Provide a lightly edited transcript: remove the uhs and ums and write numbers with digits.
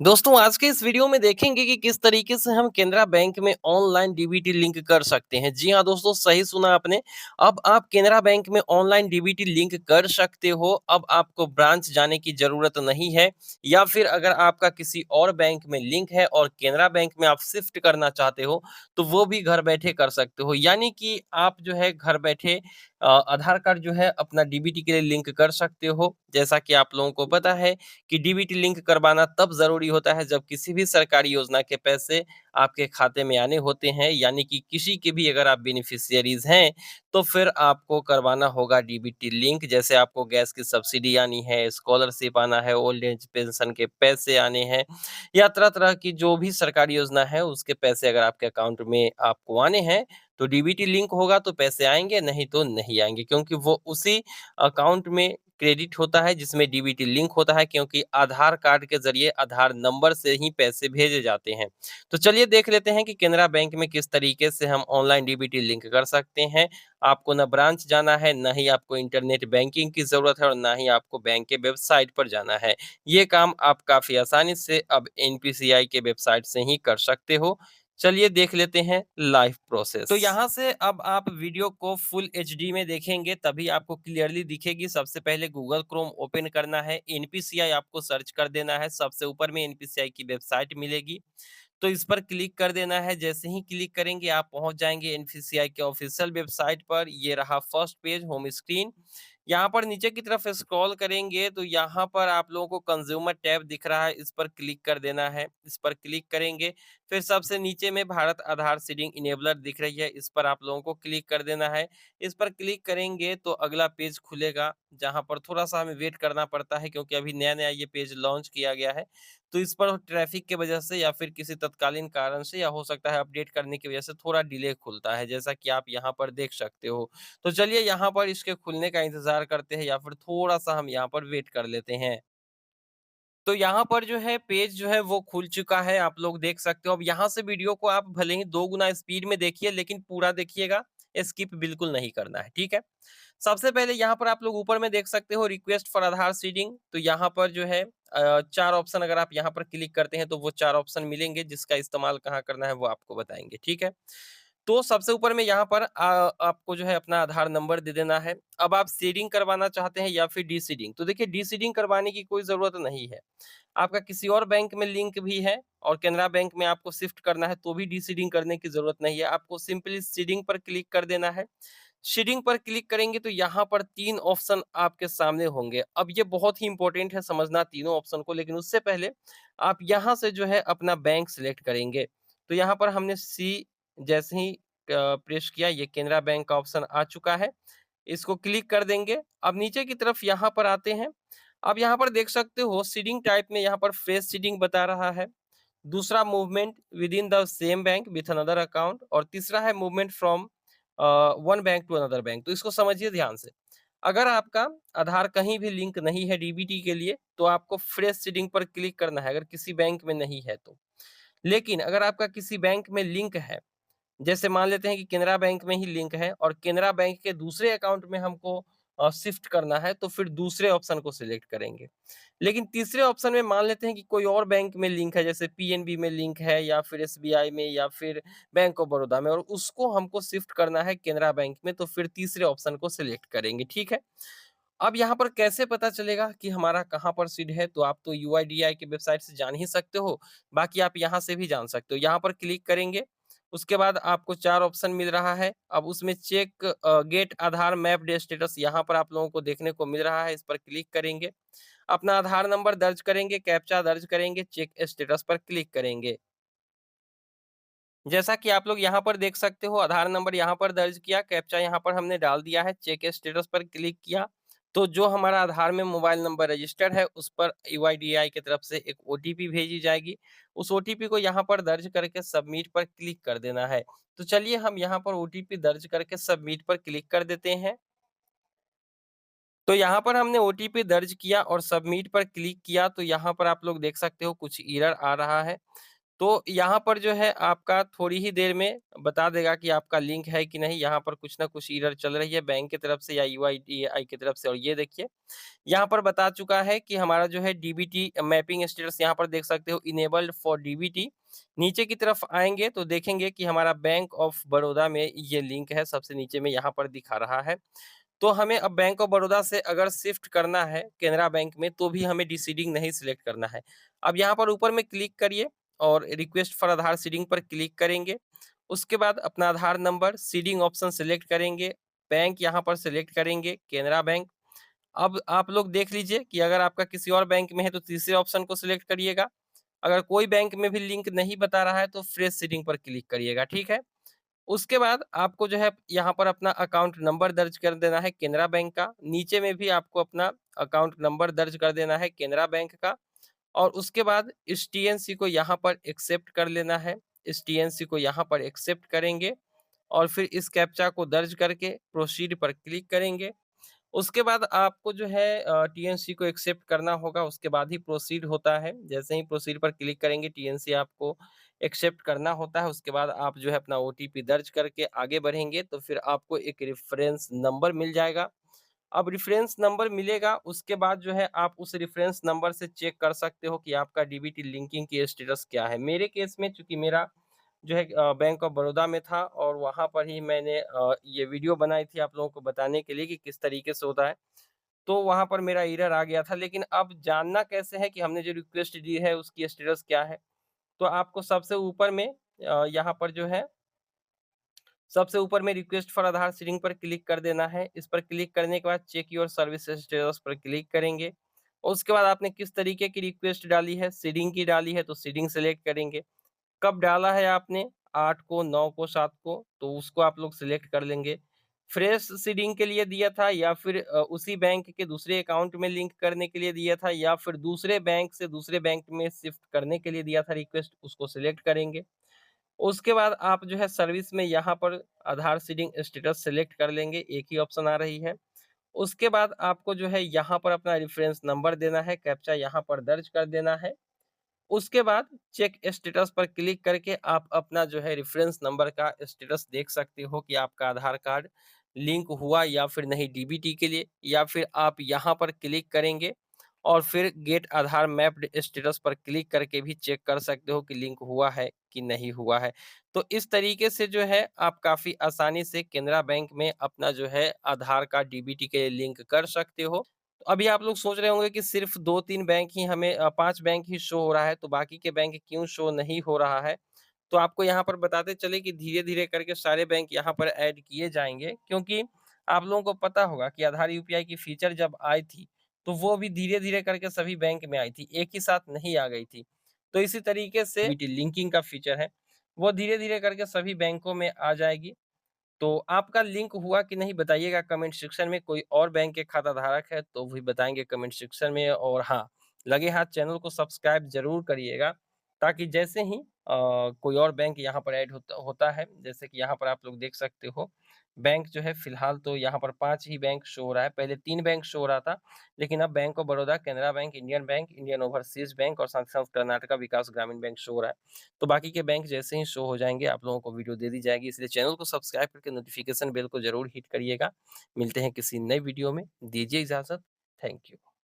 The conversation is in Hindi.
दोस्तों आज के इस वीडियो में देखेंगे कि किस तरीके से हम केनरा बैंक में ऑनलाइन डीबीटी लिंक कर सकते हैं। जी हाँ दोस्तों, सही सुना आपने। अब आप केनरा बैंक में ऑनलाइन डीबीटी लिंक कर सकते हो। अब आपको ब्रांच जाने की जरूरत नहीं है, या फिर अगर आपका किसी और बैंक में लिंक है और केनरा बैंक में आप शिफ्ट करना चाहते हो तो वो भी घर बैठे कर सकते हो। यानी कि आप जो है घर बैठे आधार कार्ड जो है अपना डीबीटी के लिए लिंक कर सकते हो। जैसा कि आप लोगों को पता है कि डीबीटी लिंक करवाना तब ज़रूरी होता है जब किसी भी सरकारी योजना के पैसे आपके खाते में आने होते हैं, यानी कि किसी के भी अगर आप बेनिफिशियरीज़ हैं, तो फिर आपको करवाना होगा डीबीटी लिंक। जैसे आपको गैस की सब्सिडी आनी है, स्कॉलरशिप आना है, ओल्ड एज पेंशन के पैसे आने हैं, या तरह-तरह की जो भी सरकारी योजना है उसके पैसे अगर आपके अकाउंट में आपको आने हैं, तो डीबीटी लिंक होगा तो पैसे आएँगे, नहीं तो नहीं आएँगे, क्योंकि वो उसी अकाउंट में क्रेडिट होता है जिसमें डीबीटी लिंक होता है, क्योंकि आधार कार्ड के ज़रिए आधार नंबर से ही पैसे भेजे जाते हैं। तो चलिए देख लेते हैं कि केनरा बैंक में किस तरीके से हम ऑनलाइन डीबीटी लिंक कर सकते हैं। आपको ना ब्रांच जाना है, ना ही आपको इंटरनेट बैंकिंग की ज़रूरत है और ना ही आपको बैंक के वेबसाइट पर जाना है। ये काम आप काफ़ी आसानी से अब एनपीसीआई के वेबसाइट से ही कर सकते हो। चलिए देख लेते हैं लाइव प्रोसेस। तो यहाँ से अब आप वीडियो को फुल एचडी में देखेंगे तभी आपको क्लियरली दिखेगी। सबसे पहले गूगल क्रोम ओपन करना है, एनपीसीआई आपको सर्च कर देना है, सबसे ऊपर में एनपीसीआई की वेबसाइट मिलेगी। तो इस पर क्लिक कर देना है। जैसे ही क्लिक करेंगे आप पहुंच जाएंगे एनपीसीआई के ऑफिशियल वेबसाइट पर। ये रहा फर्स्ट पेज, होम स्क्रीन। यहाँ पर नीचे की तरफ स्क्रॉल करेंगे तो यहाँ पर आप लोगों को कंज्यूमर टैब दिख रहा है, इस पर क्लिक कर देना है। इस पर क्लिक करेंगे, फिर सबसे नीचे में भारत आधार सीडिंग इनेबलर दिख रही है, इस पर आप लोगों को क्लिक कर देना है। इस पर क्लिक करेंगे तो अगला पेज खुलेगा, जहाँ पर थोड़ा सा हमें वेट करना पड़ता है क्योंकि अभी नया नया ये पेज लॉन्च किया गया है। तो इस पर ट्रैफिक की वजह से या फिर किसी तत्कालीन कारण से, या हो सकता है अपडेट करने की वजह से, थोड़ा डिले खुलता है, जैसा कि आप यहाँ पर देख सकते हो। तो चलिए यहाँ पर इसके खुलने का इंतज़ार करते हैं, या फिर थोड़ा-सा हम यहाँ पर वेट कर लेते हैं। तो यहाँ पर जो है पेज जो है वो खुल चुका है, आप लोग देख सकते हो। अब यहाँ से वीडियो को आप भले ही 2 गुना स्पीड में देखिए, लेकिन पूरा देखिएगा, स्किप बिल्कुल नहीं करना है, ठीक है? सबसे पहले यहाँ पर आप लोग ऊपर में देख सकते हो रिक्वेस्ट फॉर आधार सीडिंग। तो यहाँ पर जो है 4 ऑप्शन, अगर आप यहाँ पर क्लिक करते हैं तो वो 4 ऑप्शन मिलेंगे, जिसका इस्तेमाल कहाँ करना है वो आपको बताएँगे, ठीक है? तो सबसे ऊपर में यहाँ पर आपको जो है अपना आधार नंबर दे देना है। अब आप सीडिंग करवाना चाहते हैं या फिर डीसीडिंग, तो देखिए डीसीडिंग करवाने की कोई ज़रूरत नहीं है। आपका किसी और बैंक में लिंक भी है और केनरा बैंक में आपको शिफ्ट करना है तो भी डीसीडिंग करने की ज़रूरत नहीं है। आपको सिंपली सीडिंग पर क्लिक कर देना है। सीडिंग पर क्लिक करेंगे तो यहाँ पर 3 ऑप्शन आपके सामने होंगे। अब ये बहुत ही इम्पोर्टेंट है समझना तीनों ऑप्शन को, लेकिन उससे पहले आप यहाँ से जो है अपना बैंक सिलेक्ट करेंगे। तो यहाँ पर हमने सी जैसे ही प्रेस किया, ये केनरा बैंक का ऑप्शन आ चुका है। इसको क्लिक कर देंगे। अब नीचे की तरफ यहाँ पर आते हैं। अब यहाँ पर देख सकते हो सीडिंग टाइप में यहाँ पर फ्रेश सीडिंग बता रहा है। दूसरा movement within the same bank with another account, और तीसरा है movement from one bank to another bank. तो इसको समझिए ध्यान से। अगर आपका आधार कहीं भी लिंक नहीं है डीबीटी के लिए, तो आपको फ्रेश सीडिंग पर क्लिक करना है, अगर किसी बैंक में नहीं है तो। लेकिन अगर आपका किसी बैंक में लिंक है, जैसे मान लेते हैं कि केनरा बैंक में ही लिंक है और केनरा बैंक के दूसरे अकाउंट में हमको शिफ्ट करना है, तो फिर दूसरे ऑप्शन को सिलेक्ट करेंगे। लेकिन तीसरे ऑप्शन में मान लेते हैं कि कोई और बैंक में लिंक है, जैसे पीएनबी में लिंक है या फिर एसबीआई में या फिर बैंक ऑफ बड़ौदा में, और उसको हमको शिफ्ट करना है केनरा बैंक में, तो फिर तीसरे ऑप्शन को सिलेक्ट करेंगे, ठीक है? अब यहाँ पर कैसे पता चलेगा कि हमारा कहाँ पर सीड है? तो आप तो यूआईडीएआई की वेबसाइट से जान ही सकते हो, बाकी आप यहाँ से भी जान सकते हो। यहाँ पर क्लिक करेंगे, उसके बाद आपको 4 ऑप्शन मिल रहा है। अब उसमें चेक गेट आधार मैप्ड स्टेटस यहाँ पर आप लोगों को देखने को मिल रहा है, इस पर क्लिक करेंगे। अपना आधार नंबर दर्ज करेंगे, कैप्चा दर्ज करेंगे, चेक स्टेटस पर क्लिक करेंगे। जैसा कि आप लोग यहाँ पर देख सकते हो, आधार नंबर यहाँ पर दर्ज किया, कैप्चा यहाँ पर हमने डाल दिया है, चेक स्टेटस पर क्लिक किया, तो जो हमारा आधार में मोबाइल नंबर रजिस्टर्ड है उस पर यूआईडीएआई की तरफ से एक ओटीपी भेजी जाएगी। उस ओटीपी को यहाँ पर दर्ज करके सबमिट पर क्लिक कर देना है। तो चलिए हम यहाँ पर ओटीपी दर्ज करके सबमिट पर क्लिक कर देते हैं। तो यहाँ पर हमने ओटीपी दर्ज किया और सबमिट पर क्लिक किया, तो यहाँ पर आप लोग देख सकते हो कुछ एरर आ रहा है। तो यहाँ पर जो है आपका थोड़ी ही देर में बता देगा कि आपका लिंक है कि नहीं, यहाँ पर कुछ ना कुछ एरर चल रही है बैंक की तरफ से या यूआईडीएआई की तरफ से। और ये देखिए यहाँ पर बता चुका है कि हमारा जो है डीबीटी मैपिंग स्टेटस यहाँ पर देख सकते हो, इनेबल्ड फॉर डीबीटी। नीचे की तरफ आएँगे तो देखेंगे कि हमारा बैंक ऑफ बड़ौदा में ये लिंक है, सबसे नीचे में यहाँ पर दिखा रहा है। तो हमें अब बैंक ऑफ बड़ौदा से अगर शिफ्ट करना है केनरा बैंक में, तो भी हमें डीसीडिंग नहीं सिलेक्ट करना है। अब यहाँ पर ऊपर में क्लिक करिए और रिक्वेस्ट फॉर आधार सीडिंग पर क्लिक करेंगे। उसके बाद अपना आधार नंबर सीडिंग ऑप्शन सेलेक्ट करेंगे, बैंक यहाँ पर सेलेक्ट करेंगे केनरा बैंक। अब आप लोग देख लीजिए कि अगर आपका किसी और बैंक में है तो तीसरे ऑप्शन को सिलेक्ट करिएगा। अगर कोई बैंक में भी लिंक नहीं बता रहा है तो फ्रेश सीडिंग पर क्लिक करिएगा, ठीक है? उसके बाद आपको जो है यहाँ पर अपना अकाउंट नंबर दर्ज कर देना है केनरा बैंक का। नीचे में भी आपको अपना अकाउंट नंबर दर्ज कर देना है केनरा बैंक का। और उसके बाद इस टीएनसी को यहाँ पर एक्सेप्ट कर लेना है। इस टीएनसी को यहाँ पर एक्सेप्ट करेंगे और फिर इस कैप्चा को दर्ज करके प्रोसीड पर क्लिक करेंगे। उसके बाद आपको जो है टीएनसी को एक्सेप्ट करना होगा, उसके बाद ही प्रोसीड होता है। जैसे ही प्रोसीड पर क्लिक करेंगे टीएनसी आपको एक्सेप्ट करना होता है, उसके बाद आप जो है अपना ओटीपी दर्ज करके आगे बढ़ेंगे तो फिर आपको एक रेफरेंस नंबर मिल जाएगा। अब रेफरेंस नंबर मिलेगा, उसके बाद जो है आप उस रेफरेंस नंबर से चेक कर सकते हो कि आपका डीबीटी लिंकिंग की स्टेटस क्या है। मेरे केस में चूँकि मेरा जो है बैंक ऑफ बड़ौदा में था और वहाँ पर ही मैंने ये वीडियो बनाई थी आप लोगों को बताने के लिए कि किस तरीके से होता है। तो वहाँ पर मेरा एरर आ गया था, लेकिन अब जानना कैसे है कि हमने जो रिक्वेस्ट दी है उसकी स्टेटस क्या है? तो आपको सबसे ऊपर में यहाँ पर जो है सबसे ऊपर में रिक्वेस्ट फॉर आधार सीडिंग पर क्लिक कर देना है। इस पर क्लिक करने के बाद चेक योर सर्विस स्टेटस पर क्लिक करेंगे। उसके बाद आपने किस तरीके की रिक्वेस्ट डाली है, सीडिंग की डाली है तो सीडिंग सेलेक्ट करेंगे। कब डाला है आपने 8 को, 9 को, 7 को, तो उसको आप लोग सिलेक्ट कर लेंगे। फ्रेश सीडिंग के लिए दिया था या फिर उसी बैंक के दूसरे अकाउंट में लिंक करने के लिए दिया था या फिर दूसरे बैंक से दूसरे बैंक में शिफ्ट करने के लिए दिया था रिक्वेस्ट, उसको सिलेक्ट करेंगे। उसके बाद आप जो है सर्विस में यहाँ पर आधार सीडिंग स्टेटस सेलेक्ट कर लेंगे, एक ही ऑप्शन आ रही है। उसके बाद आपको जो है यहाँ पर अपना रेफरेंस नंबर देना है, कैप्चा यहाँ पर दर्ज कर देना है। उसके बाद चेक स्टेटस पर क्लिक करके आप अपना जो है रेफरेंस नंबर का स्टेटस देख सकते हो कि आपका आधार कार्ड लिंक हुआ या फिर नहीं डीबीटी के लिए, या फिर आप यहाँ पर क्लिक करेंगे और फिर गेट आधार मैप्ड स्टेटस पर क्लिक करके भी चेक कर सकते हो कि लिंक हुआ है कि नहीं हुआ है। तो इस तरीके से जो है आप काफ़ी आसानी से केनरा बैंक में अपना जो है आधार कार्ड डीबीटी के लिए लिंक कर सकते हो। तो अभी आप लोग सोच रहे होंगे कि सिर्फ़ 2-3 बैंक ही हमें 5 बैंक ही शो हो रहा है, तो बाकी के बैंक क्यों शो नहीं हो रहा है? तो आपको यहाँ पर बताते चले कि धीरे-धीरे करके सारे बैंक यहाँ पर ऐड किए जाएँगे, क्योंकि आप लोगों को पता होगा कि आधार यूपीआई की फीचर जब आई थी, तो वो भी धीरे-धीरे करके सभी बैंक में आई थी, एक ही साथ नहीं आ गई थी। तो इसी तरीके से बीटी लिंकिंग का फीचर है, वो धीरे-धीरे करके सभी बैंकों में आ जाएगी। तो आपका लिंक हुआ कि नहीं बताइएगा कमेंट सेक्शन में। कोई और बैंक के खाता धारक है तो भी बताएँगे कमेंट सेक्शन में। और हाँ, लगे हाथ चैनल को सब्सक्राइब ज़रूर करिएगा, ताकि जैसे ही कोई और बैंक यहाँ पर ऐड होता होता है, जैसे कि यहाँ पर आप लोग देख सकते हो, बैंक जो है फिलहाल तो यहाँ पर 5 ही बैंक शो हो रहा है, पहले 3 बैंक शो हो रहा था, लेकिन अब bank of Baroda, Canara bank, Indian overseas bank और साथ ही साथ कर्नाटका विकास ग्रामीण बैंक शो हो रहा है। तो बाकी के बैंक जैसे ही शो हो जाएँगे आप लोगों को वीडियो दे दी जाएगी, इसलिए चैनल को सब्सक्राइब करके नोटिफ़िकेशन बेल को ज़रूर हिट करिएगा। मिलते हैं किसी नए वीडियो में, दीजिए इजाज़त। Thank you.